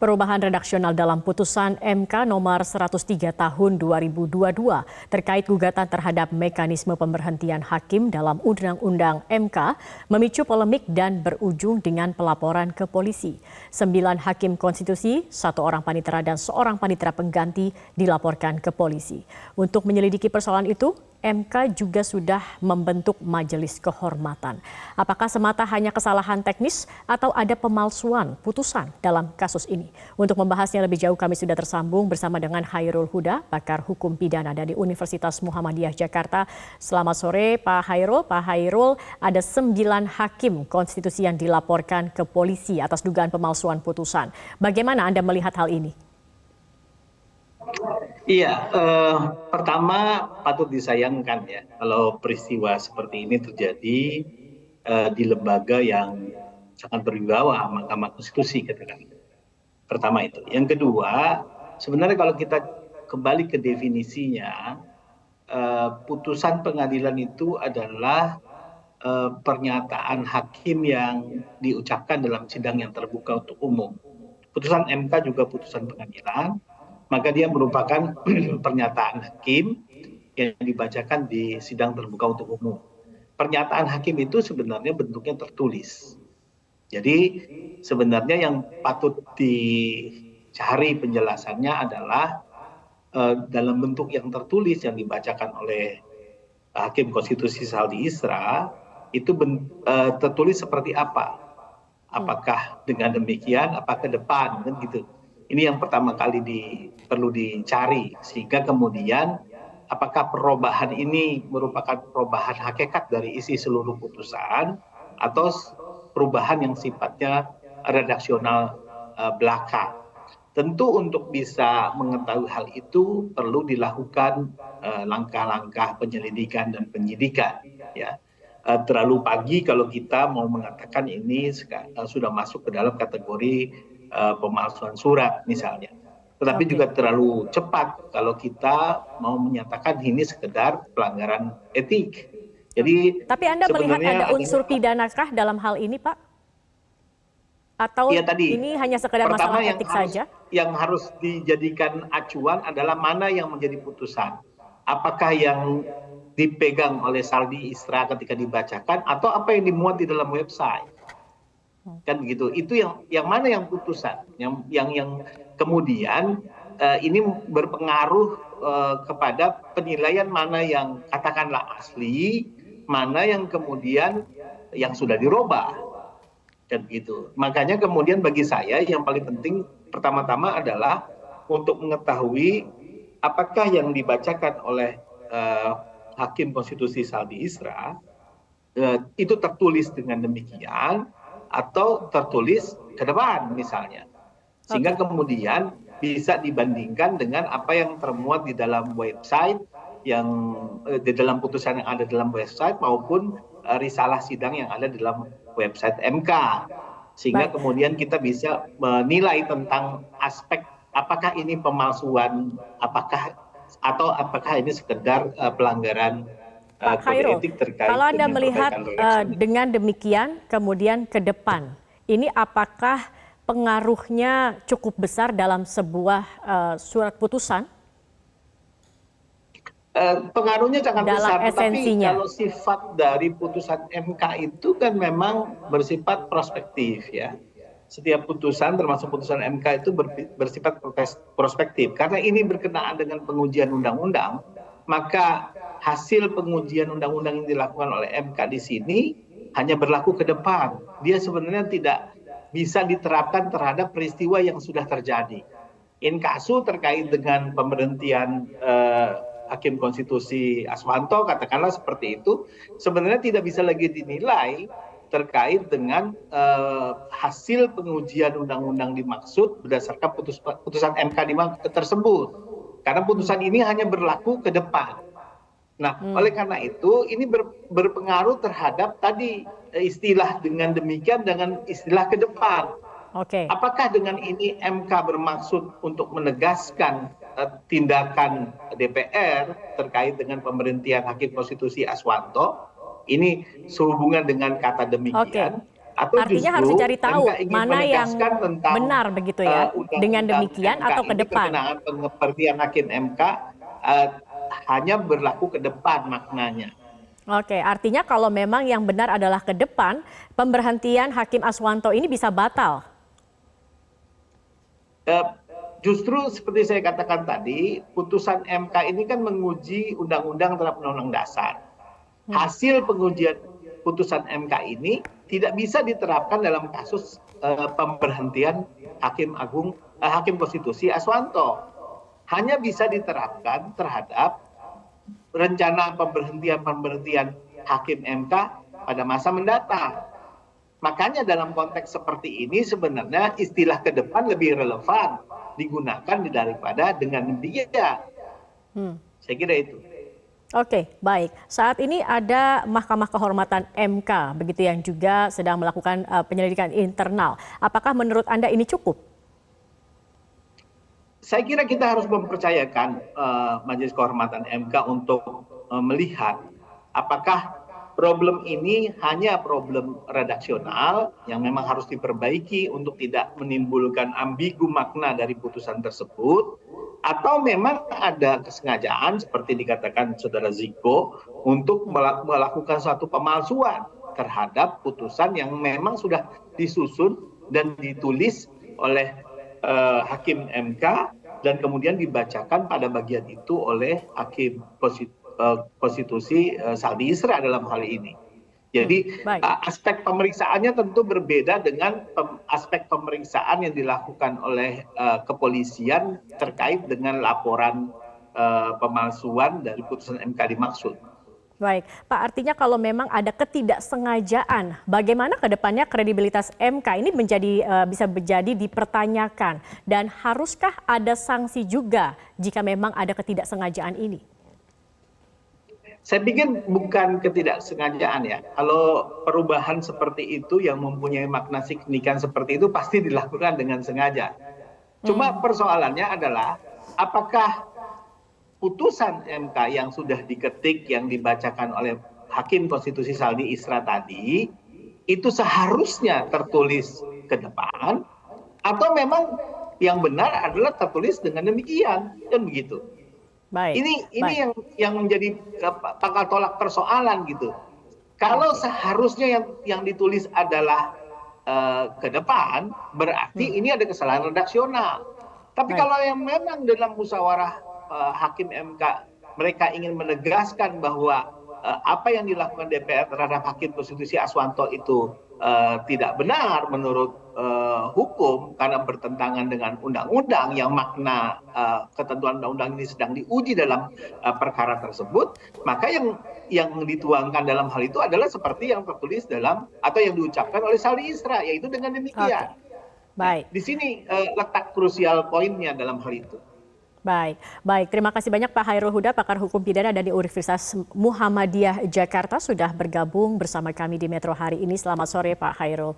Perubahan redaksional dalam putusan MK nomor 103 tahun 2022 terkait gugatan terhadap mekanisme pemberhentian hakim dalam Undang-Undang MK memicu polemik dan berujung dengan pelaporan ke polisi. 9 hakim konstitusi, 1 orang panitera dan seorang panitera pengganti dilaporkan ke polisi. Untuk menyelidiki persoalan itu, MK juga sudah membentuk majelis kehormatan. Apakah semata hanya kesalahan teknis atau ada pemalsuan putusan dalam kasus ini? Untuk membahasnya lebih jauh kami sudah tersambung bersama dengan Khairul Huda, pakar hukum pidana dari Universitas Muhammadiyah Jakarta. Selamat sore Pak Khairul. Pak Khairul, ada 9 hakim konstitusi yang dilaporkan ke polisi atas dugaan pemalsuan putusan. Bagaimana Anda melihat hal ini? Iya, pertama patut disayangkan ya kalau peristiwa seperti ini terjadi di lembaga yang sangat berwibawa, Mahkamah Konstitusi katakan. Pertama itu. Yang kedua, sebenarnya kalau kita kembali ke definisinya, putusan pengadilan itu adalah pernyataan hakim yang diucapkan dalam sidang yang terbuka untuk umum. Putusan MK juga putusan pengadilan, maka dia merupakan pernyataan hakim yang dibacakan di sidang terbuka untuk umum. Pernyataan hakim itu sebenarnya bentuknya tertulis. Jadi sebenarnya yang patut dicari penjelasannya adalah dalam bentuk yang tertulis yang dibacakan oleh Hakim Konstitusi Saldi Isra itu tertulis seperti apa? Apakah dengan demikian, apa ke depan, kan gitu. Ini yang pertama kali perlu dicari, sehingga kemudian apakah perubahan ini merupakan perubahan hakikat dari isi seluruh putusan atau perubahan yang sifatnya redaksional belaka. Tentu untuk bisa mengetahui hal itu perlu dilakukan langkah-langkah penyelidikan dan penyidikan. Ya. Terlalu pagi kalau kita mau mengatakan ini sudah masuk ke dalam kategori pemalsuan surat misalnya. Tetapi juga terlalu cepat kalau kita mau menyatakan ini sekedar pelanggaran etik. Jadi, tapi Anda melihat ada unsur pidanakah dalam hal ini, Pak? Atau ya, ini hanya sekedar masalah etik saja? Yang harus dijadikan acuan adalah mana yang menjadi putusan. Apakah yang dipegang oleh Saldi Isra ketika dibacakan atau apa yang dimuat di dalam website? Kan begitu. Itu yang mana yang putusan? Yang kemudian ini berpengaruh kepada penilaian mana yang katakanlah asli, mana yang kemudian yang sudah dirubah. Dan gitu. Makanya kemudian bagi saya yang paling penting pertama-tama adalah untuk mengetahui apakah yang dibacakan oleh Hakim Konstitusi Saldi Isra itu tertulis dengan demikian atau tertulis ke depan misalnya. Sehingga kemudian bisa dibandingkan dengan apa yang termuat di dalam website yang di dalam putusan yang ada dalam website maupun risalah sidang yang ada di dalam website MK. Sehingga kemudian kita bisa menilai tentang aspek apakah ini pemalsuan, apakah ini sekedar pelanggaran Pak Khairul, kalau Anda melihat dengan demikian kemudian ke depan, ini apakah pengaruhnya cukup besar dalam sebuah surat putusan? Pengaruhnya sangat besar, tapi kalau sifat dari putusan MK itu kan memang bersifat prospektif ya. Setiap putusan termasuk putusan MK itu bersifat prospektif. Karena ini berkenaan dengan pengujian undang-undang, maka hasil pengujian undang-undang yang dilakukan oleh MK di sini hanya berlaku ke depan. Dia sebenarnya tidak bisa diterapkan terhadap peristiwa yang sudah terjadi. In kasu terkait dengan pemberhentian Hakim Konstitusi Aswanto, katakanlah seperti itu, sebenarnya tidak bisa lagi dinilai terkait dengan hasil pengujian undang-undang dimaksud berdasarkan putusan MK tersebut. Karena putusan ini hanya berlaku ke depan. Nah, oleh karena itu ini berpengaruh terhadap tadi istilah dengan demikian dengan istilah ke depan. Apakah dengan ini MK bermaksud untuk menegaskan tindakan DPR terkait dengan pemberhentian Hakim Konstitusi Aswanto? Ini sehubungan dengan kata demikian. Atau Artinya harus justru dicari tahu MK ingin mana yang menegaskan tentang benar begitu ya. Dengan undang-undang demikian MK atau ke ini depan. berkenaan pengertian hakim MK hanya berlaku ke depan maknanya. Oke, artinya kalau memang yang benar adalah ke depan, pemberhentian Hakim Aswanto ini bisa batal. Justru seperti saya katakan tadi, putusan MK ini kan menguji undang-undang terhadap undang-undang dasar. Hasil pengujian putusan MK ini tidak bisa diterapkan dalam kasus pemberhentian Hakim Konstitusi Aswanto. Hanya bisa diterapkan terhadap rencana pemberhentian Hakim MK pada masa mendatang. Makanya dalam konteks seperti ini sebenarnya istilah ke depan lebih relevan digunakan daripada dengan demikian. Saya kira itu. Oke, baik. Saat ini ada Mahkamah Kehormatan MK, begitu yang juga sedang melakukan penyelidikan internal. Apakah menurut Anda ini cukup? Saya kira kita harus mempercayakan Majelis Kehormatan MK untuk melihat apakah problem ini hanya problem redaksional yang memang harus diperbaiki untuk tidak menimbulkan ambigu makna dari putusan tersebut, atau memang ada kesengajaan seperti dikatakan Saudara Ziko untuk melakukan suatu pemalsuan terhadap putusan yang memang sudah disusun dan ditulis oleh Hakim MK dan kemudian dibacakan pada bagian itu oleh Hakim Konstitusi Saldi Isra dalam hal ini. Jadi aspek pemeriksaannya tentu berbeda dengan aspek pemeriksaan yang dilakukan oleh kepolisian terkait dengan laporan pemalsuan dari putusan MK dimaksud. Baik, Pak, artinya kalau memang ada ketidaksengajaan, bagaimana ke depannya kredibilitas MK ini bisa menjadi dipertanyakan, dan haruskah ada sanksi juga jika memang ada ketidaksengajaan ini? Saya pikir bukan ketidaksengajaan ya. Kalau perubahan seperti itu yang mempunyai makna signifikan seperti itu pasti dilakukan dengan sengaja. Cuma persoalannya adalah apakah putusan MK yang sudah diketik, yang dibacakan oleh Hakim Konstitusi Saldi Isra tadi, itu seharusnya tertulis ke depan, atau memang yang benar adalah tertulis dengan demikian, kan begitu. Baik, ini yang menjadi pangkal tolak persoalan gitu. Kalau seharusnya yang ditulis adalah ke depan, berarti ini ada kesalahan redaksional. Tapi kalau yang memang dalam musyawarah Hakim MK mereka ingin menegaskan bahwa apa yang dilakukan DPR terhadap Hakim Konstitusi Aswanto itu tidak benar menurut hukum karena bertentangan dengan undang-undang yang makna ketentuan undang-undang ini sedang diuji dalam perkara tersebut, maka yang dituangkan dalam hal itu adalah seperti yang tertulis dalam atau yang diucapkan oleh Saldi Isra, yaitu dengan demikian. Baik. Nah, di sini letak krusial poinnya dalam hal itu. Baik. Terima kasih banyak Pak Khairul Huda, pakar hukum pidana dari Universitas Muhammadiyah Jakarta, sudah bergabung bersama kami di Metro hari ini. Selamat sore Pak Khairul.